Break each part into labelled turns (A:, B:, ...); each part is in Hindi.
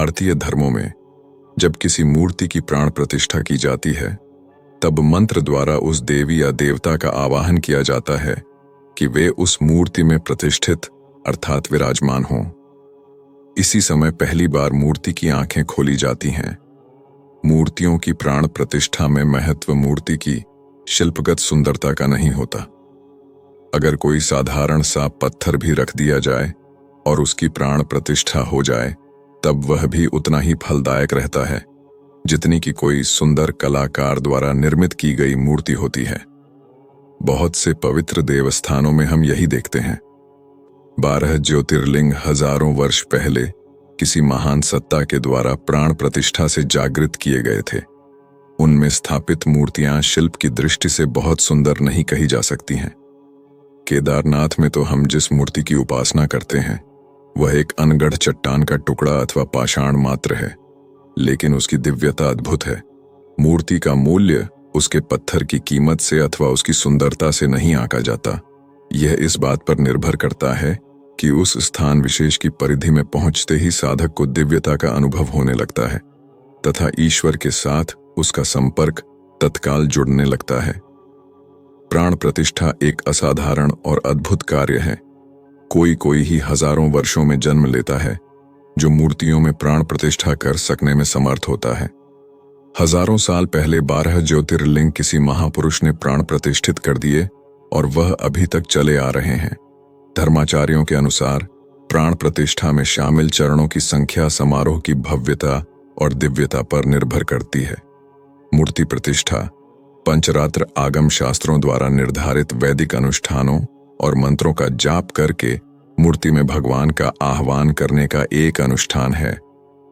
A: भारतीय धर्मों में जब किसी मूर्ति की प्राण प्रतिष्ठा की जाती है, तब मंत्र द्वारा उस देवी या देवता का आवाहन किया जाता है कि वे उस मूर्ति में प्रतिष्ठित अर्थात विराजमान हों। इसी समय पहली बार मूर्ति की आंखें खोली जाती हैं। मूर्तियों की प्राण प्रतिष्ठा में महत्व मूर्ति की शिल्पगत सुंदरता का नहीं होता। अगर कोई साधारण सा पत्थर भी रख दिया जाए और उसकी प्राण प्रतिष्ठा हो जाए, तब वह भी उतना ही फलदायक रहता है जितनी कि कोई सुंदर कलाकार द्वारा निर्मित की गई मूर्ति होती है। बहुत से पवित्र देवस्थानों में हम यही देखते हैं। 12 ज्योतिर्लिंग हजारों वर्ष पहले किसी महान सत्ता के द्वारा प्राण प्रतिष्ठा से जागृत किए गए थे। उनमें स्थापित मूर्तियां शिल्प की दृष्टि से बहुत सुंदर नहीं कही जा सकती हैं। केदारनाथ में तो हम जिस मूर्ति की उपासना करते हैं वह एक अनगढ़ चट्टान का टुकड़ा अथवा पाषाण मात्र है, लेकिन उसकी दिव्यता अद्भुत है। मूर्ति का मूल्य उसके पत्थर की कीमत से अथवा उसकी सुंदरता से नहीं आंका जाता। यह इस बात पर निर्भर करता है कि उस स्थान विशेष की परिधि में पहुंचते ही साधक को दिव्यता का अनुभव होने लगता है तथा ईश्वर के साथ उसका संपर्क तत्काल जुड़ने लगता है। प्राण प्रतिष्ठा एक असाधारण और अद्भुत कार्य है। कोई ही हजारों वर्षों में जन्म लेता है जो मूर्तियों में प्राण प्रतिष्ठा कर सकने में समर्थ होता है। हजारों साल पहले 12 ज्योतिर्लिंग किसी महापुरुष ने प्राण प्रतिष्ठित कर दिए और वह अभी तक चले आ रहे हैं। धर्माचार्यों के अनुसार प्राण प्रतिष्ठा में शामिल चरणों की संख्या समारोह की भव्यता और दिव्यता पर निर्भर करती है। मूर्ति प्रतिष्ठा पंचरात्र आगम शास्त्रों द्वारा निर्धारित वैदिक अनुष्ठानों और मंत्रों का जाप करके मूर्ति में भगवान का आह्वान करने का एक अनुष्ठान है।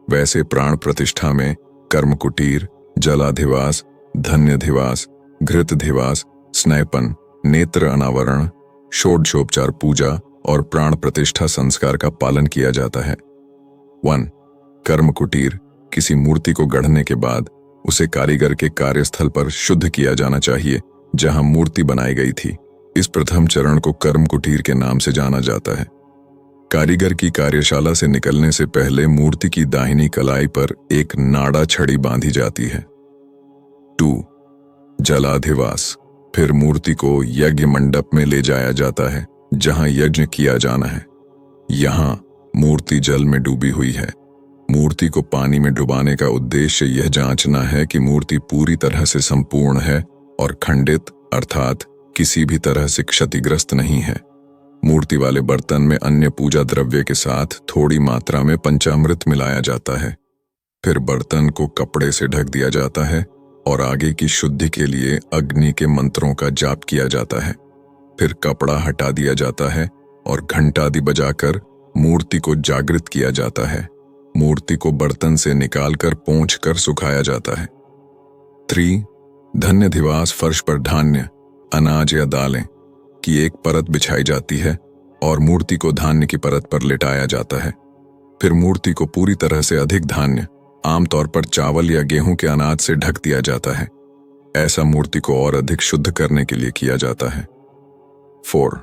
A: वैसे प्राण प्रतिष्ठा में कर्मकुटीर, जलाधिवास, धन्यधिवास, घृतधिवास, स्नैपन, नेत्र अनावरण, षोडशोपचार पूजा और प्राण प्रतिष्ठा संस्कार का पालन किया जाता है। 1. कर्मकुटीर किसी मूर्ति को गढ़ने के बाद उसे कारीगर के कार्यस्थल पर शुद्ध किया जाना चाहिए जहां मूर्ति बनाई गई थी। इस प्रथम चरण को कर्म कुटीर के नाम से जाना जाता है। कारीगर की कार्यशाला से निकलने से पहले मूर्ति की दाहिनी कलाई पर एक नाड़ा छड़ी बांधी जाती है। 2. जलाधिवास फिर मूर्ति को यज्ञ मंडप में ले जाया जाता है जहां यज्ञ किया जाना है। यहां मूर्ति जल में डूबी हुई है। मूर्ति को पानी में डुबाने का उद्देश्य यह जांचना है कि मूर्ति पूरी तरह से संपूर्ण है और खंडित अर्थात किसी भी तरह से क्षतिग्रस्त नहीं है। मूर्ति वाले बर्तन में अन्य पूजा द्रव्य के साथ थोड़ी मात्रा में पंचामृत मिलाया जाता है। फिर बर्तन को कपड़े से ढक दिया जाता है और आगे की शुद्धि के लिए अग्नि के मंत्रों का जाप किया जाता है। फिर कपड़ा हटा दिया जाता है और घंटादि बजाकर मूर्ति को जागृत किया जाता है। मूर्ति को बर्तन से निकालकर पोंछकर सुखाया जाता है। 3. धन्यधिवास फर्श पर धान्य, अनाज या दालें की एक परत बिछाई जाती है और मूर्ति को धान्य की परत पर लिटाया जाता है। फिर मूर्ति को पूरी तरह से अधिक धान्य, आमतौर पर चावल या गेहूं के अनाज से ढक दिया जाता है। ऐसा मूर्ति को और अधिक शुद्ध करने के लिए किया जाता है। 4.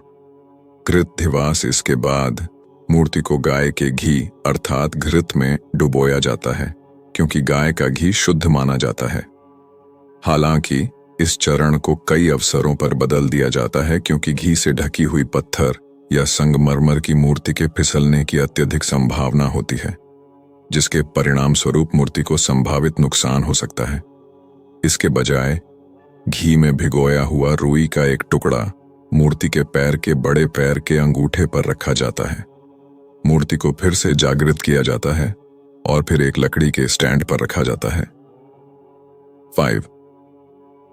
A: घृतधिवास इसके बाद मूर्ति को गाय के घी अर्थात घृत में डुबोया जाता है क्योंकि गाय का घी शुद्ध माना जाता है। हालांकि इस चरण को कई अवसरों पर बदल दिया जाता है क्योंकि घी से ढकी हुई पत्थर या संगमरमर की मूर्ति के फिसलने की अत्यधिक संभावना होती है, जिसके परिणाम स्वरूप मूर्ति को संभावित नुकसान हो सकता है। इसके बजाय घी में भिगोया हुआ रुई का एक टुकड़ा मूर्ति के पैर के बड़े पैर के अंगूठे पर रखा जाता है। मूर्ति को फिर से जागृत किया जाता है और फिर एक लकड़ी के स्टैंड पर रखा जाता है। 5.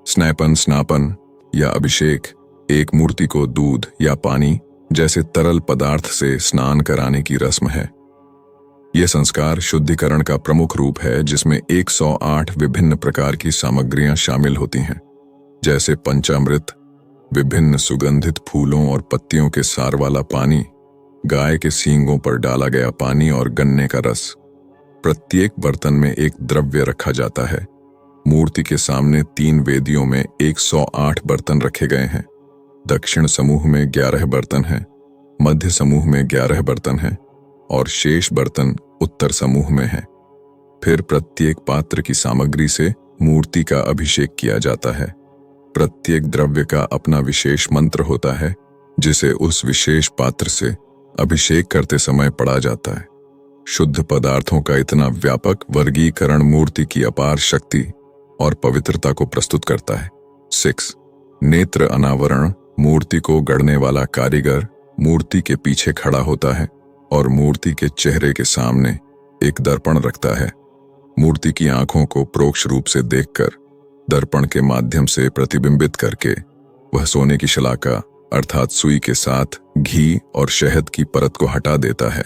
A: स्नैपन, स्नापन या अभिषेक एक मूर्ति को दूध या पानी जैसे तरल पदार्थ से स्नान कराने की रस्म है। यह संस्कार शुद्धिकरण का प्रमुख रूप है जिसमें 108 विभिन्न प्रकार की सामग्रियां शामिल होती हैं, जैसे पंचामृत, विभिन्न सुगंधित फूलों और पत्तियों के सार वाला पानी, गाय के सींगों पर डाला गया पानी और गन्ने का रस। प्रत्येक बर्तन में एक द्रव्य रखा जाता है। मूर्ति के सामने 3 वेदियों में 108 बर्तन रखे गए हैं। दक्षिण समूह में 11 बर्तन हैं, मध्य समूह में 11 बर्तन हैं और शेष बर्तन उत्तर समूह में हैं। फिर प्रत्येक पात्र की सामग्री से मूर्ति का अभिषेक किया जाता है। प्रत्येक द्रव्य का अपना विशेष मंत्र होता है जिसे उस विशेष पात्र से अभिषेक करते समय पढ़ा जाता है। शुद्ध पदार्थों का इतना व्यापक वर्गीकरण मूर्ति की अपार शक्ति और पवित्रता को प्रस्तुत करता है। 6. नेत्र अनावरण। मूर्ति को गढ़ने वाला कारीगर मूर्ति के पीछे खड़ा होता है और मूर्ति के चेहरे के सामने एक दर्पण रखता है। मूर्ति की आंखों को प्रोक्ष रूप से देखकर दर्पण के माध्यम से प्रतिबिंबित करके वह सोने की शलाका अर्थात सुई के साथ घी और शहद की परत को हटा देता है।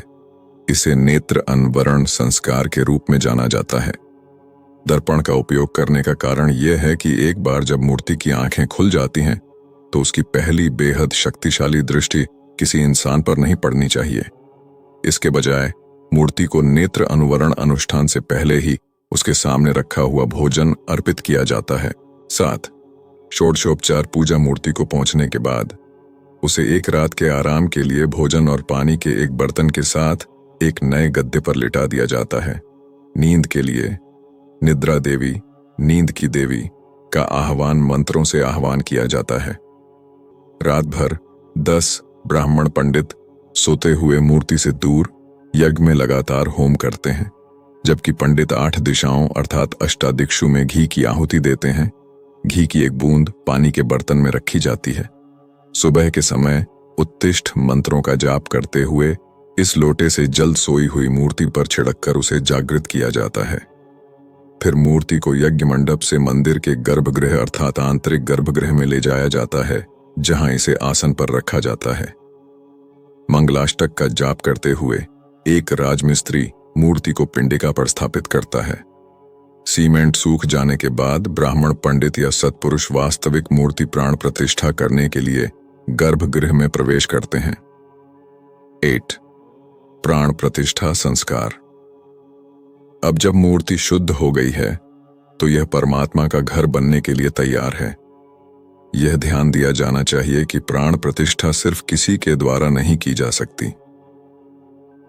A: इसे नेत्र अनवरण संस्कार के रूप में जाना जाता है। दर्पण का उपयोग करने का कारण यह है कि एक बार जब मूर्ति की आंखें खुल जाती हैं तो उसकी पहली बेहद शक्तिशाली दृष्टि किसी इंसान पर नहीं पड़नी चाहिए। इसके बजाय मूर्ति को नेत्र अनुवरण अनुष्ठान से पहले ही उसके सामने रखा हुआ भोजन अर्पित किया जाता है। 7. षोडशोपचार पूजा। मूर्ति को पहुंचने के बाद उसे एक रात के आराम के लिए भोजन और पानी के एक बर्तन के साथ एक नए गद्दे पर लिटा दिया जाता है। नींद के लिए निद्रा देवी, नींद की देवी का आह्वान मंत्रों से आह्वान किया जाता है। रात भर 10 ब्राह्मण पंडित सोते हुए मूर्ति से दूर यज्ञ में लगातार होम करते हैं, जबकि पंडित 8 दिशाओं अर्थात अष्टादिक्षु में घी की आहुति देते हैं। घी की एक बूंद पानी के बर्तन में रखी जाती है। सुबह के समय उत्तिष्ठ मंत्रों का जाप करते हुए इस लोटे से जल सोई हुई मूर्ति पर छिड़ककर उसे जागृत किया जाता है। फिर मूर्ति को यज्ञ मंडप से मंदिर के गर्भगृह अर्थात आंतरिक गर्भगृह में ले जाया जाता है, जहां इसे आसन पर रखा जाता है। मंगलाष्टक का जाप करते हुए एक राजमिस्त्री मूर्ति को पिंडिका पर स्थापित करता है। सीमेंट सूख जाने के बाद ब्राह्मण पंडित या सत्पुरुष वास्तविक मूर्ति प्राण प्रतिष्ठा करने के लिए गर्भगृह में प्रवेश करते हैं। 8. प्राण प्रतिष्ठा संस्कार। अब जब मूर्ति शुद्ध हो गई है तो यह परमात्मा का घर बनने के लिए तैयार है। यह ध्यान दिया जाना चाहिए कि प्राण प्रतिष्ठा सिर्फ किसी के द्वारा नहीं की जा सकती।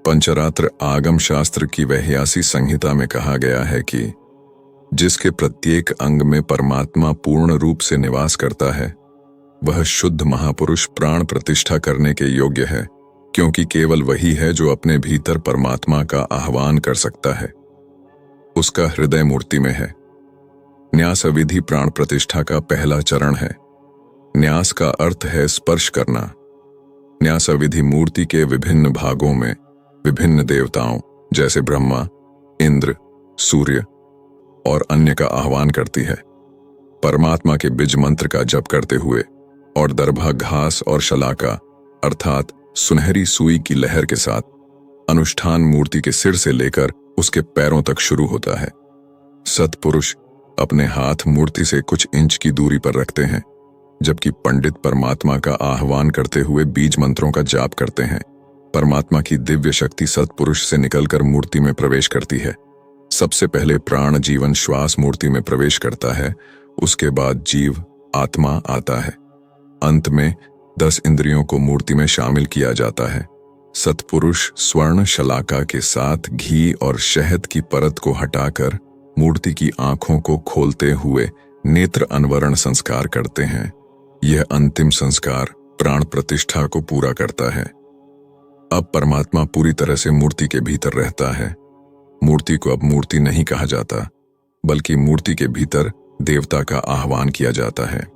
A: पंचरात्र आगम शास्त्र की वैयासी संहिता में कहा गया है कि जिसके प्रत्येक अंग में परमात्मा पूर्ण रूप से निवास करता है वह शुद्ध महापुरुष प्राण प्रतिष्ठा करने के योग्य है, क्योंकि केवल वही है जो अपने भीतर परमात्मा का आह्वान कर सकता है। उसका हृदय मूर्ति में है। न्यास विधि प्राण प्रतिष्ठा का पहला चरण है। न्यास का अर्थ है स्पर्श करना। न्यास विधि मूर्ति के विभिन्न भागों में विभिन्न देवताओं जैसे ब्रह्मा, इंद्र, सूर्य और अन्य का आह्वान करती है। परमात्मा के बीज मंत्र का जप करते हुए और दर्भा घास और शलाका अर्थात सुनहरी सुई की लहर के साथ अनुष्ठान मूर्ति के सिर से लेकर उसके पैरों तक शुरू होता है। सत्पुरुष अपने हाथ मूर्ति से कुछ इंच की दूरी पर रखते हैं, जबकि पंडित परमात्मा का आह्वान करते हुए बीज मंत्रों का जाप करते हैं। परमात्मा की दिव्य शक्ति सत्पुरुष से निकलकर मूर्ति में प्रवेश करती है। सबसे पहले प्राण जीवन श्वास मूर्ति में प्रवेश करता है, उसके बाद जीव आत्मा आता है। अंत में 10 इंद्रियों को मूर्ति में शामिल किया जाता है। सत्पुरुष स्वर्ण शलाका के साथ घी और शहद की परत को हटाकर मूर्ति की आंखों को खोलते हुए नेत्र अनवरण संस्कार करते हैं। यह अंतिम संस्कार प्राण प्रतिष्ठा को पूरा करता है। अब परमात्मा पूरी तरह से मूर्ति के भीतर रहता है। मूर्ति को अब मूर्ति नहीं कहा जाता, बल्कि मूर्ति के भीतर देवता का आह्वान किया जाता है।